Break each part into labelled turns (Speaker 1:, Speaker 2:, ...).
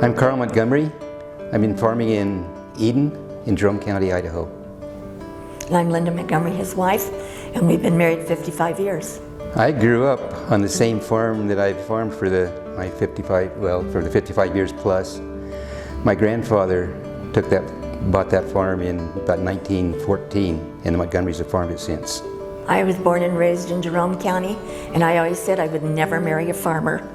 Speaker 1: I'm Carl Montgomery. I've been farming in Eden in Jerome County, Idaho.
Speaker 2: And I'm Linda Montgomery, his wife, and we've been married 55 years.
Speaker 1: I grew up on the same farm that I've farmed for the 55 years plus. My grandfather bought that farm in about 1914, and the Montgomerys have farmed it since.
Speaker 2: I was born and raised in Jerome County, and I always said I would never marry a farmer.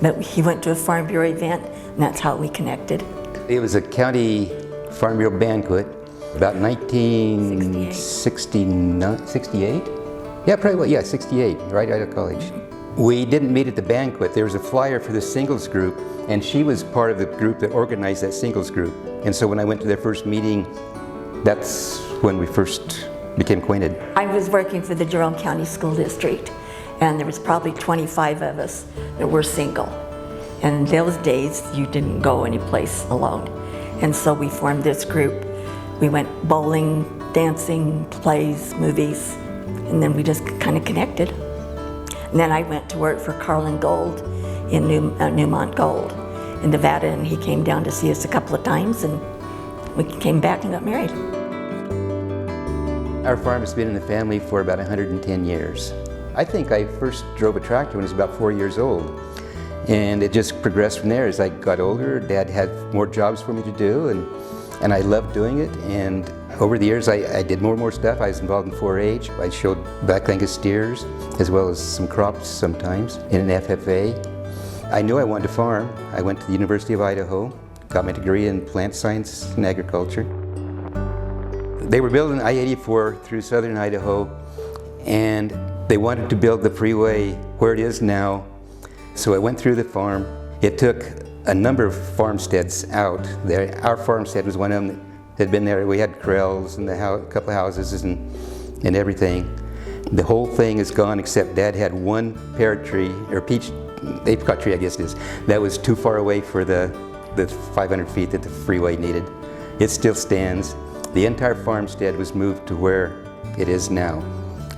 Speaker 2: But he went to a Farm Bureau event, and that's how we connected.
Speaker 1: It was a county Farm Bureau banquet about 1968? Yeah, probably, well, yeah, 68, right out of college. We didn't meet at the banquet. There was a flyer for the singles group, and she was part of the group that organized that singles group. And so when I went to their first meeting, that's when we first became acquainted.
Speaker 2: I was working for the Jerome County School District, and there was probably 25 of us that were single. And those days, you didn't go anyplace alone. And so we formed this group. We went bowling, dancing, plays, movies, and then we just kind of connected. And then I went to work for Carlin Gold in Newmont Gold in Nevada, and he came down to see us a couple of times, and we came back and got married.
Speaker 1: Our farm has been in the family for about 110 years. I think I first drove a tractor when I was about 4 years old, and it just progressed from there. As I got older, Dad had more jobs for me to do, and I loved doing it. And over the years, I did more and more stuff. I was involved in 4-H. I showed Black Angus steers, as well as some crops sometimes, in an FFA. I knew I wanted to farm. I went to the University of Idaho, got my degree in plant science and agriculture. They were building I-84 through southern Idaho, and they wanted to build the freeway where it is now. So I went through the farm. It took a number of farmsteads out there. Our farmstead was one of them that had been there. We had corrals and a couple of houses and everything. The whole thing is gone except Dad had one pear tree, or peach, apricot tree I guess it is, that was too far away for the 500 feet that the freeway needed. It still stands. The entire farmstead was moved to where it is now.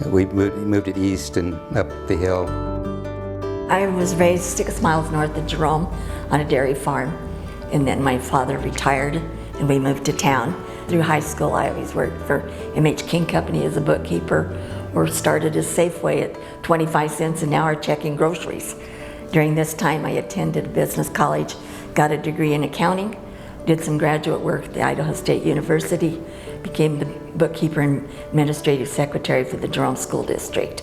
Speaker 1: We moved it east and up the hill.
Speaker 2: I was raised 6 miles north of Jerome on a dairy farm, and then my father retired and we moved to town. Through high school, I always worked for M.H. King Company as a bookkeeper, or started as Safeway at 25 cents an hour checking groceries. During this time, I attended business college, got a degree in accounting, did some graduate work at the Idaho State University, became the bookkeeper and administrative secretary for the Jerome School District.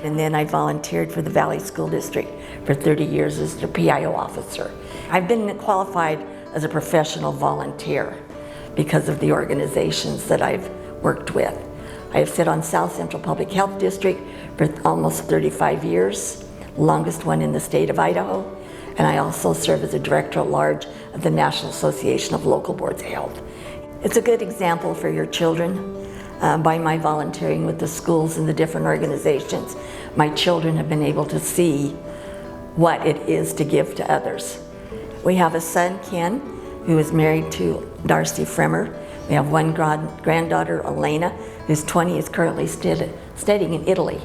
Speaker 2: And then I volunteered for the Valley School District for 30 years as their PIO officer. I've been qualified as a professional volunteer because of the organizations that I've worked with. I have sat on South Central Public Health District for almost 35 years, longest one in the state of Idaho. And I also serve as a director at large of the National Association of Local Boards of Health. It's a good example for your children. By my volunteering with the schools and the different organizations, my children have been able to see what it is to give to others. We have a son, Ken, who is married to Darcy Fremmer. We have one granddaughter, Elena, who's 20, is currently studying in Italy.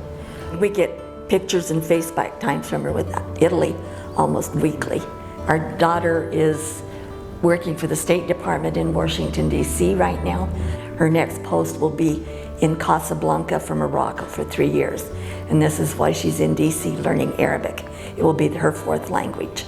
Speaker 2: We get pictures and Facebook times from her with Italy almost weekly. Our daughter is working for the State Department in Washington, D.C. right now. Her next post will be in Casablanca for Morocco for 3 years. And this is why she's in D.C. learning Arabic. It will be her 4th language.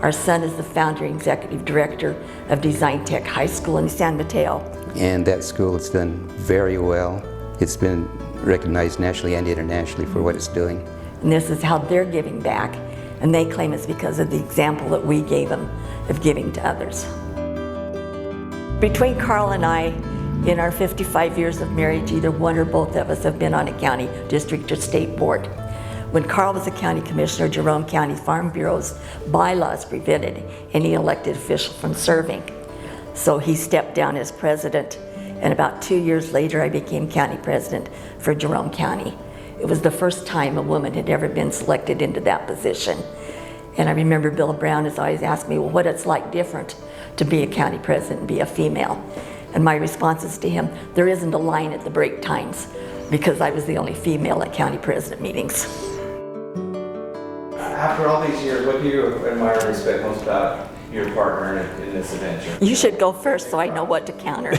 Speaker 2: Our son is the founder and executive director of Design Tech High School in San Mateo.
Speaker 1: And that school has done very well. It's been recognized nationally and internationally for what it's doing.
Speaker 2: And this is how they're giving back. And they claim it's because of the example that we gave them of giving to others. Between Carl and I, in our 55 years of marriage, either one or both of us have been on a county, district, or state board. When Carl was a county commissioner, Jerome County Farm Bureau's bylaws prevented any elected official from serving. So he stepped down as president, and about 2 years later, I became county president for Jerome County. It was the first time a woman had ever been selected into that position. And I remember Bill Brown has always asked me, well, what it's like different to be a county president and be a female. And my responses to him, there isn't a line at the break times, because I was the only female at county president meetings.
Speaker 3: After all these years, what do you admire and respect most about your partner in this adventure?
Speaker 2: You should go first so I know what to counter.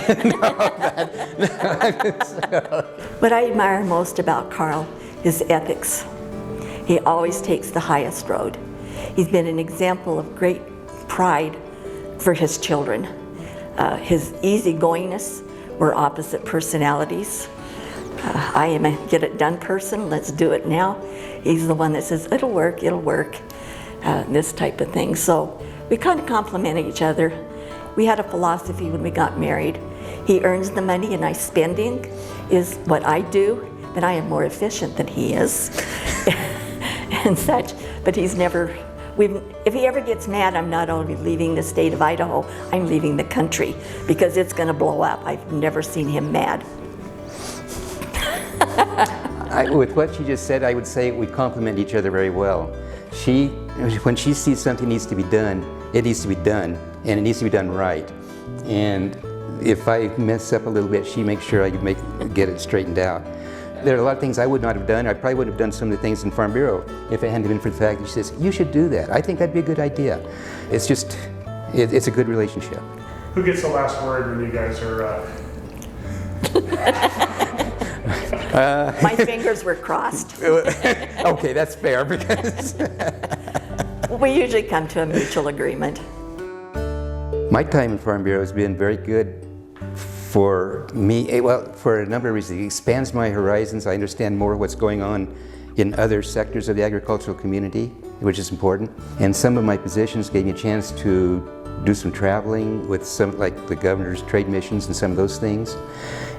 Speaker 2: What I admire most about Carl is ethics. He always takes the highest road. He's been an example of great pride for his children. His easygoingness, we're opposite personalities. I am a get it done person, let's do it now. He's the one that says, it'll work, this type of thing. So we kind of complement each other. We had a philosophy when we got married. He earns the money and I spending is what I do, but I am more efficient than he is and such. But he's never, if he ever gets mad, I'm not only leaving the state of Idaho, I'm leaving the country because it's gonna blow up. I've never seen him mad.
Speaker 1: With what she just said, I would say we complement each other very well. When she sees something needs to be done, it needs to be done, and it needs to be done right. And if I mess up a little bit, she makes sure I get it straightened out. There are a lot of things I would not have done. I probably wouldn't have done some of the things in Farm Bureau if it hadn't been for the fact that she says, you should do that. I think that'd be a good idea. It's just, it's a good relationship.
Speaker 4: Who gets the last word when you guys are...
Speaker 2: My fingers were crossed.
Speaker 1: Okay, that's fair because...
Speaker 2: We usually come to a mutual agreement.
Speaker 1: My time in Farm Bureau has been very good for me, well, for a number of reasons. It expands my horizons. I understand more what's going on in other sectors of the agricultural community, which is important. And some of my positions gave me a chance to do some traveling with some, like the governor's trade missions and some of those things.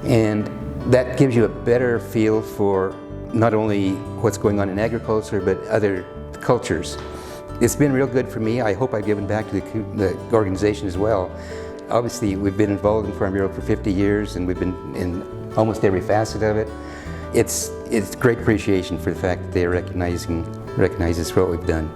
Speaker 1: And that gives you a better feel for not only what's going on in agriculture, but other cultures. It's been real good for me. I hope I've given back to the organization as well. Obviously, we've been involved in Farm Bureau for 50 years, and we've been in almost every facet of it. It's great appreciation for the fact that they recognize us for what we've done.